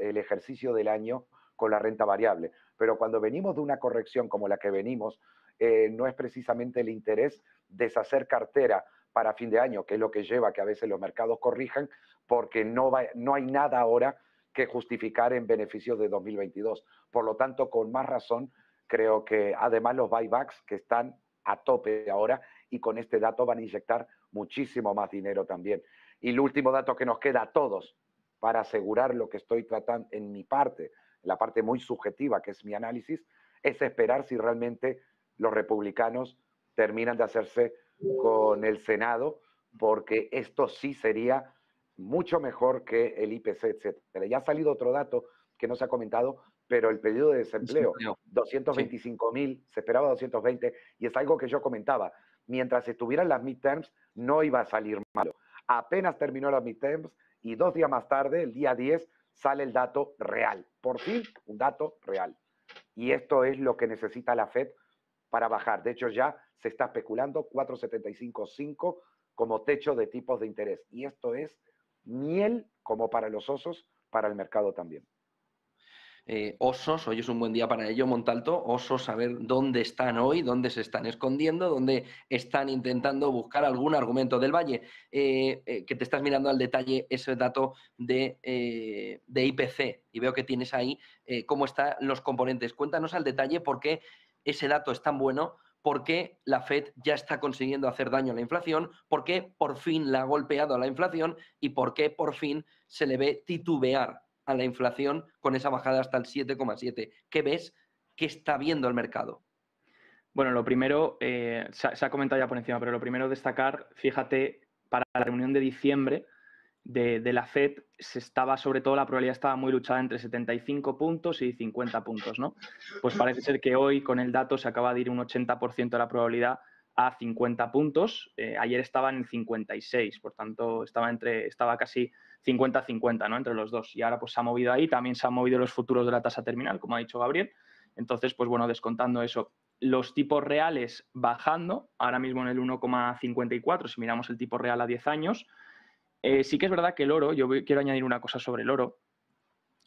el ejercicio del año con la renta variable. Pero cuando venimos de una corrección como la que venimos, no es precisamente el interés deshacer cartera para fin de año, que es lo que lleva a que a veces los mercados corrijan, porque no hay nada ahora que justificar en beneficios de 2022. Por lo tanto, con más razón, creo que además los buybacks, que están a tope ahora, y con este dato van a inyectar muchísimo más dinero también. Y el último dato que nos queda a todos para asegurar lo que estoy tratando en mi parte, la parte muy subjetiva que es mi análisis, es esperar si realmente los republicanos terminan de hacerse con el Senado, porque esto sí sería mucho mejor que el IPC, etcétera. Ya ha salido otro dato que no se ha comentado, pero el pedido de desempleo, Desempleo. 225.000, se esperaba 220, y es algo que yo comentaba. Mientras estuvieran las midterms, no iba a salir malo. Apenas terminó las midterms y 2 días más tarde, el día 10, sale el dato real. Por fin, un dato real. Y esto es lo que necesita la Fed para bajar. De hecho, ya se está especulando 4,75,5 como techo de tipos de interés. Y esto es miel como para los osos, para el mercado también. Osos, hoy es un buen día para ello, Montalto, osos saber dónde están hoy, dónde se están escondiendo, dónde están intentando buscar algún argumento del Valle, que te estás mirando al detalle ese dato de IPC y veo que tienes ahí cómo están los componentes. Cuéntanos al detalle por qué ese dato es tan bueno, por qué la Fed ya está consiguiendo hacer daño a la inflación, por qué por fin la ha golpeado a la inflación y por qué por fin se le ve titubear a la inflación con esa bajada hasta el 7,7. ¿Qué ves? ¿Qué está viendo el mercado? Bueno, lo primero, se ha comentado ya por encima, pero lo primero destacar, fíjate, para la reunión de diciembre de la Fed, sobre todo la probabilidad estaba muy luchada entre 75 puntos y 50 puntos, ¿no? Pues parece ser que hoy con el dato se acaba de ir un 80% de la probabilidad a 50 puntos. Ayer estaba en el 56, por tanto estaba casi 50-50, ¿no? Entre los dos. Y ahora pues se ha movido ahí, también se han movido los futuros de la tasa terminal, como ha dicho Gabriel. Entonces, pues bueno, descontando eso, los tipos reales bajando, ahora mismo en el 1,54, si miramos el tipo real a 10 años. Sí que es verdad que el oro, yo quiero añadir una cosa sobre el oro,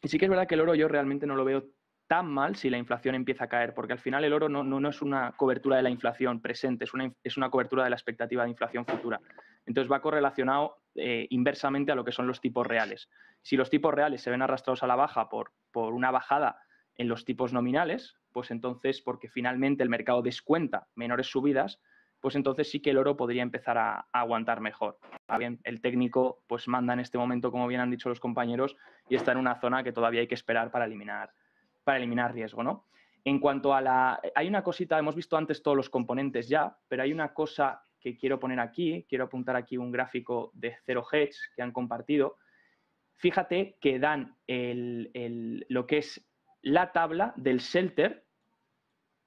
y sí que es verdad que el oro yo realmente no lo veo tan mal si la inflación empieza a caer, porque al final el oro no es una cobertura de la inflación presente, es una cobertura de la expectativa de inflación futura. Entonces va correlacionado inversamente a lo que son los tipos reales. Si los tipos reales se ven arrastrados a la baja por una bajada en los tipos nominales, pues entonces, porque finalmente el mercado descuenta menores subidas, pues entonces sí que el oro podría empezar a aguantar mejor. Bien, el técnico pues manda en este momento, como bien han dicho los compañeros, y está en una zona que todavía hay que esperar para eliminar riesgo, ¿no? En cuanto a hay una cosita, hemos visto antes todos los componentes ya, pero hay una cosa que quiero poner aquí, quiero apuntar aquí un gráfico de Zero Hedge que han compartido. Fíjate que dan lo que es la tabla del shelter.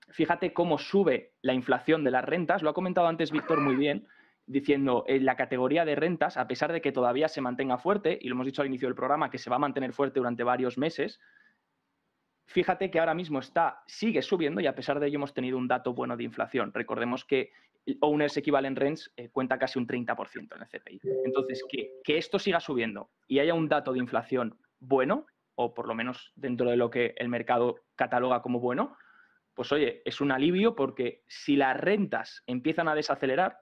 Fíjate cómo sube la inflación de las rentas, lo ha comentado antes Víctor muy bien, diciendo en la categoría de rentas, a pesar de que todavía se mantenga fuerte, y lo hemos dicho al inicio del programa, que se va a mantener fuerte durante varios meses, fíjate que ahora mismo sigue subiendo y a pesar de ello hemos tenido un dato bueno de inflación. Recordemos que Owners Equivalent Rents cuenta casi un 30% en el CPI. Entonces, que esto siga subiendo y haya un dato de inflación bueno, o por lo menos dentro de lo que el mercado cataloga como bueno, pues oye, es un alivio porque si las rentas empiezan a desacelerar,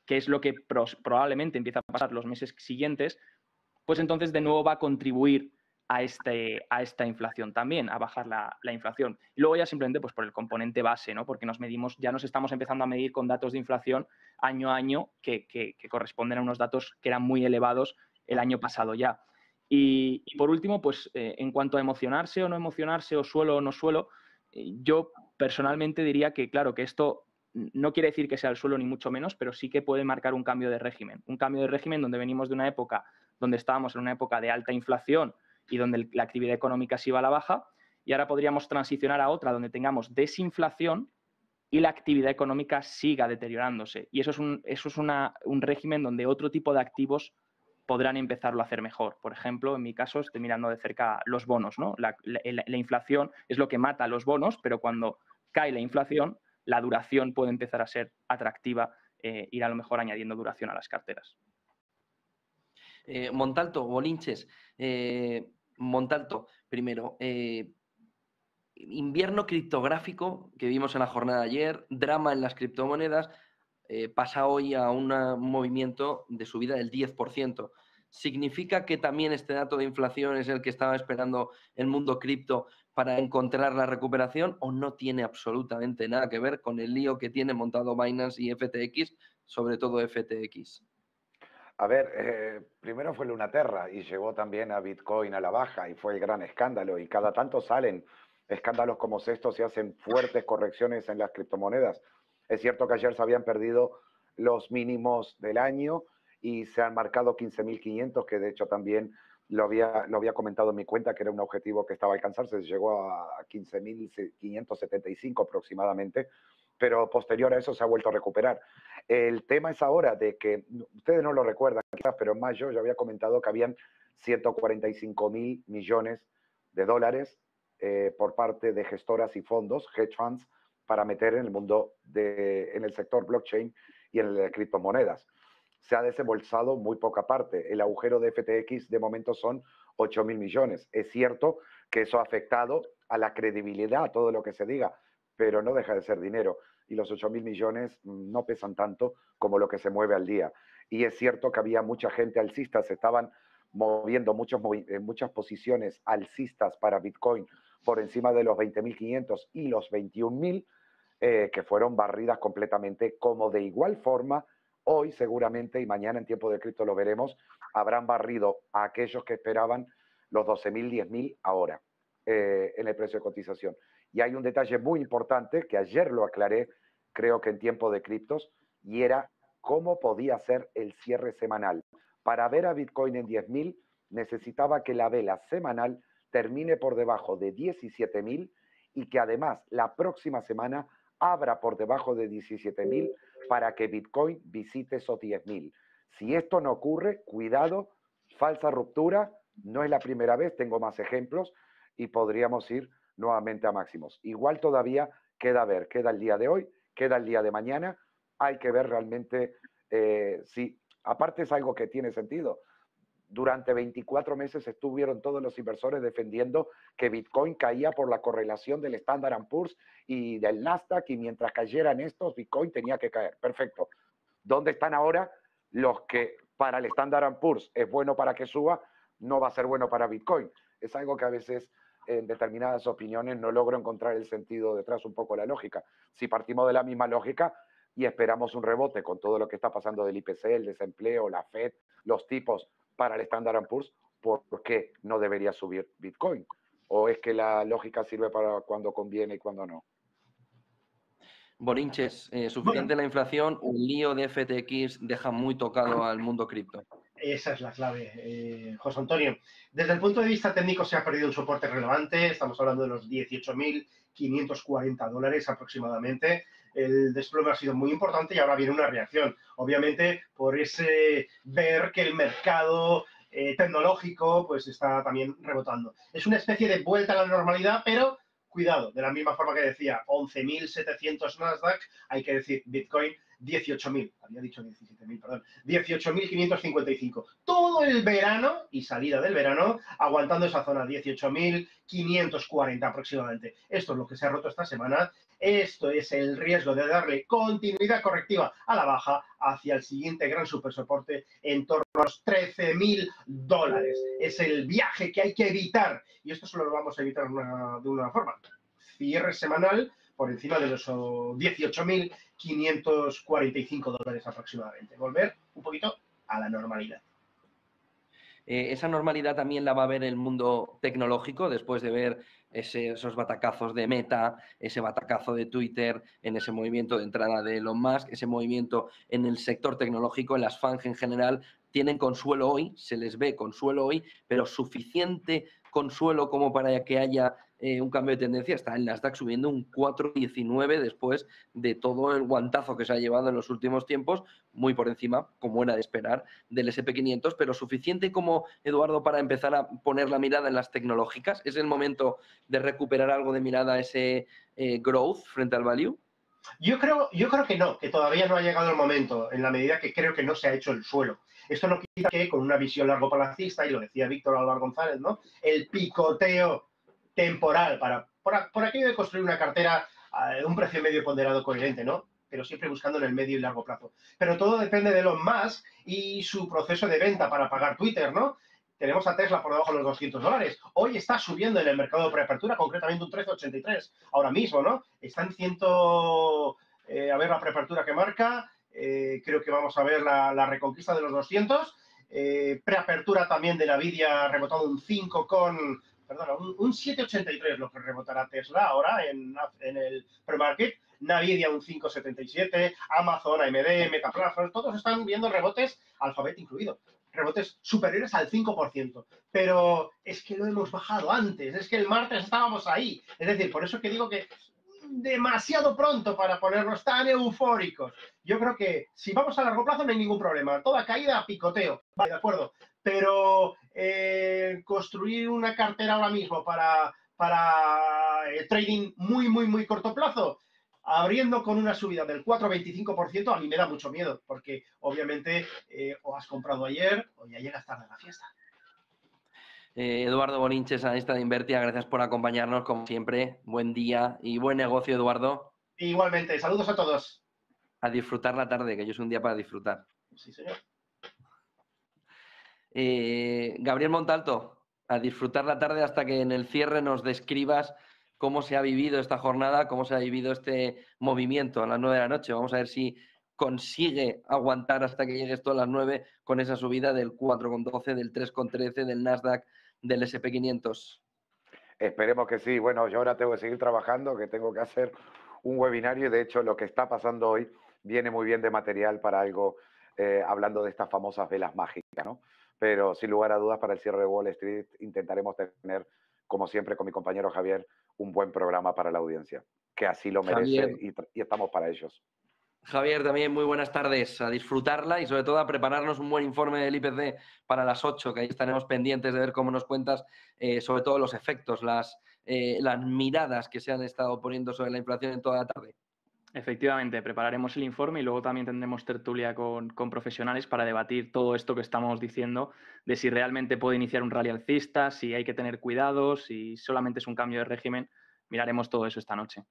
que es lo que probablemente empieza a pasar los meses siguientes, pues entonces de nuevo va a contribuir a esta inflación también, a bajar la inflación. Y luego ya simplemente pues por el componente base, ¿no? Porque ya nos estamos empezando a medir con datos de inflación año a año que corresponden a unos datos que eran muy elevados el año pasado ya. Y por último, pues en cuanto a emocionarse o no emocionarse, o suelo o no suelo, yo personalmente diría que, claro, que esto no quiere decir que sea el suelo ni mucho menos, pero sí que puede marcar un cambio de régimen. Un cambio de régimen donde venimos de una época donde estábamos en una época de alta inflación y donde la actividad económica se iba a la baja, y ahora podríamos transicionar a otra donde tengamos desinflación y la actividad económica siga deteriorándose. Y eso es un régimen donde otro tipo de activos podrán empezarlo a hacer mejor. Por ejemplo, en mi caso estoy mirando de cerca los bonos, ¿no? La inflación es lo que mata a los bonos, pero cuando cae la inflación, la duración puede empezar a ser atractiva, ir a lo mejor añadiendo duración a las carteras. Montalto, Bolinches, Montalto, primero, invierno criptográfico que vimos en la jornada de ayer, drama en las criptomonedas, pasa hoy a un movimiento de subida del 10%. ¿Significa que también este dato de inflación es el que estaba esperando el mundo cripto para encontrar la recuperación o no tiene absolutamente nada que ver con el lío que tiene montado Binance y FTX, sobre todo FTX? A ver, primero fue Lunaterra y llegó también a Bitcoin a la baja y fue el gran escándalo, y cada tanto salen escándalos como estos y hacen fuertes correcciones en las criptomonedas. Es cierto que ayer se habían perdido los mínimos del año y se han marcado 15.500, que de hecho también lo había comentado en mi cuenta, que era un objetivo que estaba a alcanzarse, llegó a 15.575 aproximadamente, pero posterior a eso se ha vuelto a recuperar. El tema es ahora de que, ustedes no lo recuerdan quizás, pero en mayo yo había comentado que habían 145.000 millones de dólares por parte de gestoras y fondos, hedge funds, para meter en el mundo, en el sector blockchain y en el de criptomonedas. Se ha desembolsado muy poca parte. El agujero de FTX de momento son 8.000 millones. Es cierto que eso ha afectado a la credibilidad, a todo lo que se diga, pero no deja de ser dinero. Y los 8.000 millones no pesan tanto como lo que se mueve al día. Y es cierto que había mucha gente alcista, se estaban moviendo muchas posiciones alcistas para Bitcoin por encima de los 20.500 y los 21.000, que fueron barridas completamente, como de igual forma hoy seguramente, y mañana en Tiempo de Cripto lo veremos, habrán barrido a aquellos que esperaban los 12.000, 10.000 ahora en el precio de cotización. Y hay un detalle muy importante que ayer lo aclaré, creo que en Tiempo de Criptos, y era cómo podía ser el cierre semanal. Para ver a Bitcoin en 10.000 necesitaba que la vela semanal termine por debajo de 17.000 y que además la próxima semana abra por debajo de 17.000 para que Bitcoin visite esos 10.000. Si esto no ocurre, cuidado, falsa ruptura, no es la primera vez, tengo más ejemplos y podríamos ir nuevamente a máximos. Igual todavía queda ver, queda el día de hoy, queda el día de mañana, hay que ver realmente si, aparte es algo que tiene sentido. Durante 24 meses estuvieron todos los inversores defendiendo que Bitcoin caía por la correlación del Standard & Poor's y del Nasdaq, y mientras cayeran estos, Bitcoin tenía que caer. Perfecto. ¿Dónde están ahora los que para el Standard & Poor's es bueno para que suba, no va a ser bueno para Bitcoin? Es algo que a veces en determinadas opiniones no logro encontrar el sentido detrás, un poco la lógica. Si partimos de la misma lógica y esperamos un rebote con todo lo que está pasando del IPC, el desempleo, la Fed, los tipos para el Standard & Poor's, ¿por qué no debería subir Bitcoin? ¿O es que la lógica sirve para cuando conviene y cuando no? Borinches, suficiente la inflación, un lío de FTX deja muy tocado al mundo cripto. Esa es la clave, José Antonio. Desde el punto de vista técnico se ha perdido un soporte relevante, estamos hablando de los 18.540 dólares aproximadamente. El desplome ha sido muy importante y ahora viene una reacción, obviamente por ese ver que el mercado tecnológico pues está también rebotando. Es una especie de vuelta a la normalidad, pero cuidado, de la misma forma que decía 11.700 Nasdaq, hay que decir Bitcoin 18.000, había dicho 17.000, perdón, 18.555. Todo el verano y salida del verano aguantando esa zona, 18.540 aproximadamente. Esto es lo que se ha roto esta semana. Esto es el riesgo de darle continuidad correctiva a la baja hacia el siguiente gran supersoporte en torno a los 13.000 dólares. Es el viaje que hay que evitar y esto solo lo vamos a evitar de una forma. Cierre semanal por encima de los 18.545 dólares aproximadamente. Volver un poquito a la normalidad. Esa normalidad también la va a ver el mundo tecnológico después de ver esos batacazos de Meta, ese batacazo de Twitter, en ese movimiento de entrada de Elon Musk, ese movimiento en el sector tecnológico, en las FANG en general. Tienen consuelo hoy, se les ve consuelo hoy, pero suficiente consuelo como para que haya un cambio de tendencia. Está el Nasdaq subiendo un 4,19 después de todo el guantazo que se ha llevado en los últimos tiempos, muy por encima, como era de esperar, del SP500, pero suficiente como, Eduardo, para empezar a poner la mirada en las tecnológicas. ¿Es el momento de recuperar algo de mirada a ese growth frente al value? Yo creo que no, que todavía no ha llegado el momento, en la medida que creo que no se ha hecho el suelo. Esto no quita que con una visión largo plazista, y lo decía Víctor Álvaro González, ¿no? El picoteo temporal por aquello de construir una cartera de un precio medio ponderado coherente, ¿no? Pero siempre buscando en el medio y largo plazo. Pero todo depende de Elon Musk y su proceso de venta para pagar Twitter, ¿no? Tenemos a Tesla por debajo de los 200 dólares. Hoy está subiendo en el mercado de preapertura, concretamente un 13,83 ahora mismo, ¿no? Está en 100... a ver la preapertura que marca. Creo que vamos a ver la reconquista de los 200. Preapertura también de Nvidia, rebotado un 5 con... Perdona, un 7,83 lo que rebotará Tesla ahora en el pre-market. Nvidia un 5,77, Amazon, AMD, Meta Platforms, todos están viendo rebotes, Alphabet incluido. rebotes superiores al 5%. Pero es que lo hemos bajado antes, es que el martes estábamos ahí. Es decir, por eso que digo que demasiado pronto para ponernos tan eufóricos. Yo creo que si vamos a largo plazo no hay ningún problema. Toda caída, picoteo. Vale, de acuerdo. Pero construir una cartera ahora mismo para trading muy corto plazo, abriendo con una subida del 4,25%, a mí me da mucho miedo, porque obviamente o has comprado ayer o ya llegas tarde a la fiesta. Eduardo Bolinches, analista de Invertia, gracias por acompañarnos, como siempre. Buen día y buen negocio, Eduardo. Igualmente, saludos a todos. A disfrutar la tarde, que yo es un día para disfrutar. Sí, señor. Gabriel Montalto, a disfrutar la tarde hasta que en el cierre nos describas cómo se ha vivido esta jornada, cómo se ha vivido este movimiento a las 9 de la noche. Vamos a ver si consigue aguantar hasta que llegues tú a las 9 con esa subida del 4,12, del 3,13, del Nasdaq, del SP500. Esperemos que sí. Bueno, yo ahora tengo que seguir trabajando, que tengo que hacer un webinario y de hecho lo que está pasando hoy viene muy bien de material para algo, hablando de estas famosas velas mágicas, ¿no? Pero sin lugar a dudas para el cierre de Wall Street intentaremos tener, como siempre con mi compañero Javier, un buen programa para la audiencia, que así lo merece y estamos para ellos. Javier, también muy buenas tardes, a disfrutarla y sobre todo a prepararnos un buen informe del IPC para las 8, que ahí estaremos pendientes de ver cómo nos cuentas sobre todo los efectos, las miradas que se han estado poniendo sobre la inflación en toda la tarde. Efectivamente, prepararemos el informe y luego también tendremos tertulia con profesionales para debatir todo esto que estamos diciendo, de si realmente puede iniciar un rally alcista, si hay que tener cuidado, si solamente es un cambio de régimen. Miraremos todo eso esta noche.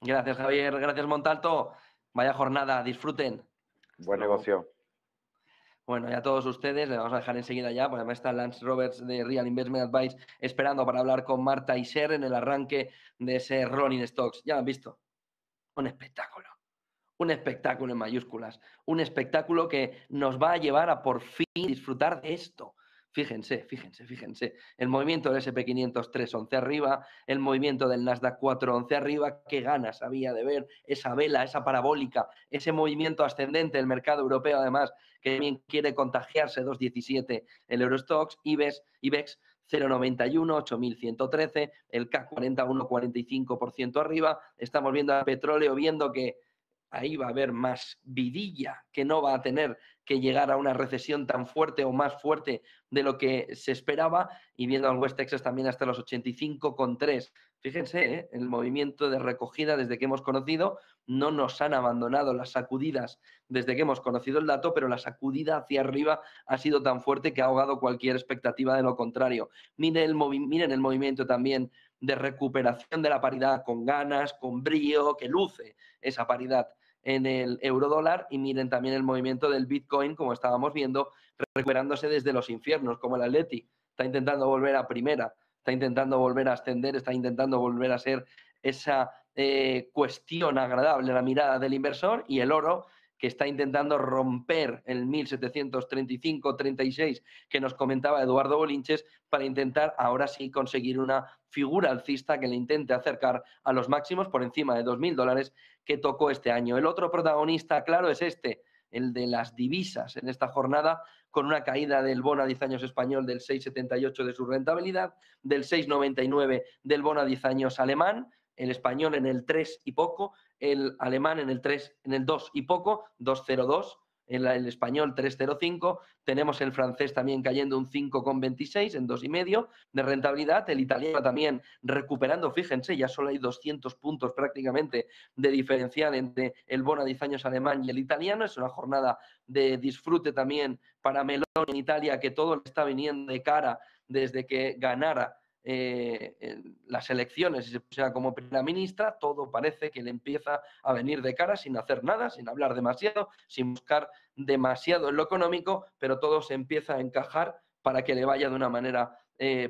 Gracias, Javier. Gracias, Montalto. Vaya jornada, disfruten. Buen negocio. Bueno, y a todos ustedes, les vamos a dejar enseguida ya, porque además está Lance Roberts de Real Investment Advice esperando para hablar con Marta Iser en el arranque de ese Rolling Stocks. Ya lo han visto. Un espectáculo. Un espectáculo en mayúsculas. Un espectáculo que nos va a llevar a por fin disfrutar de esto. Fíjense. El movimiento del SP500 3,11 arriba, el movimiento del Nasdaq 4,11 arriba. Qué ganas había de ver esa vela, esa parabólica, ese movimiento ascendente del mercado europeo, además, que también quiere contagiarse, 2,17 el Eurostoxx, IBEX 0,91, 8.113, el CAC 40, 1,45% arriba. Estamos viendo el petróleo, viendo que ahí va a haber más vidilla, que no va a tener que llegar a una recesión tan fuerte o más fuerte de lo que se esperaba, y viendo al West Texas también hasta los 85,3. Fíjense, el movimiento de recogida desde que hemos conocido, no nos han abandonado las sacudidas desde que hemos conocido el dato, pero la sacudida hacia arriba ha sido tan fuerte que ha ahogado cualquier expectativa de lo contrario. Miren el movimiento también de recuperación de la paridad con ganas, con brío, que luce esa paridad en el eurodólar, y miren también el movimiento del Bitcoin, como estábamos viendo, recuperándose desde los infiernos, como el Atleti. Está intentando volver a primera, está intentando volver a ascender, está intentando volver a ser esa cuestión agradable a la mirada del inversor, y el oro, que está intentando romper el 1735-36 que nos comentaba Eduardo Bolinches, para intentar ahora sí conseguir una figura alcista que le intente acercar a los máximos por encima de $2.000 que tocó este año. El otro protagonista, claro, es el de las divisas en esta jornada, con una caída del bono a 10 años español del 6,78 de su rentabilidad, del 6,99 del bono a 10 años alemán, el español en el 3 y poco, el alemán en el 2 y poco, 2,02, el español 3,05, tenemos el francés también cayendo un 5,26 en 2,5 de rentabilidad, el italiano también recuperando, fíjense, ya solo hay 200 puntos prácticamente de diferencial entre el bono a 10 años alemán y el italiano. Es una jornada de disfrute también para Meloni en Italia, que todo le está viniendo de cara desde que ganara las elecciones y se pusiera como primera ministra. Todo parece que le empieza a venir de cara sin hacer nada, sin hablar demasiado, sin buscar demasiado en lo económico, pero todo se empieza a encajar para que le vaya de una manera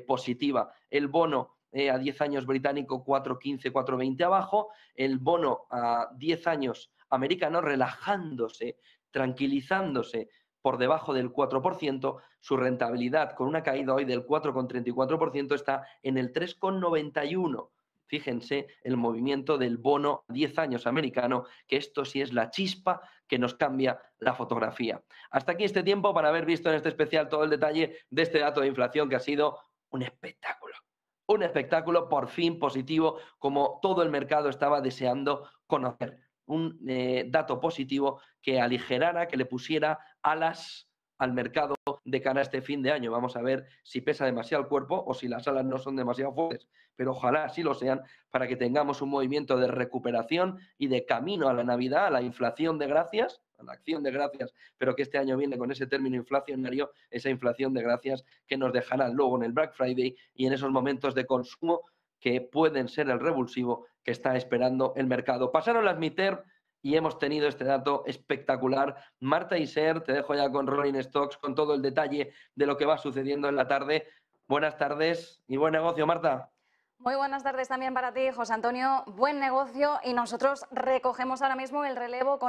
positiva. El bono a 10 años británico 4,15, 4,20 abajo, el bono a 10 años americano relajándose, tranquilizándose por debajo del 4%, su rentabilidad con una caída hoy del 4,34% está en el 3,91%. Fíjense el movimiento del bono a 10 años americano, que esto sí es la chispa que nos cambia la fotografía. Hasta aquí este tiempo para haber visto en este especial todo el detalle de este dato de inflación que ha sido un espectáculo. Un espectáculo por fin positivo, como todo el mercado estaba deseando conocer. Un dato positivo que aligerara, que le pusiera alas al mercado de cara a este fin de año. Vamos a ver si pesa demasiado el cuerpo o si las alas no son demasiado fuertes, pero ojalá así lo sean para que tengamos un movimiento de recuperación y de camino a la Navidad, a la inflación de gracias, a la acción de gracias, pero que este año viene con ese término inflacionario, esa inflación de gracias que nos dejará luego en el Black Friday y en esos momentos de consumo que pueden ser el revulsivo que está esperando el mercado. Pasaron las midterm y hemos tenido este dato espectacular. Marta Isern, te dejo ya con Rolling Stocks, con todo el detalle de lo que va sucediendo en la tarde. Buenas tardes y buen negocio, Marta. Muy buenas tardes también para ti, José Antonio. Buen negocio y nosotros recogemos ahora mismo el relevo con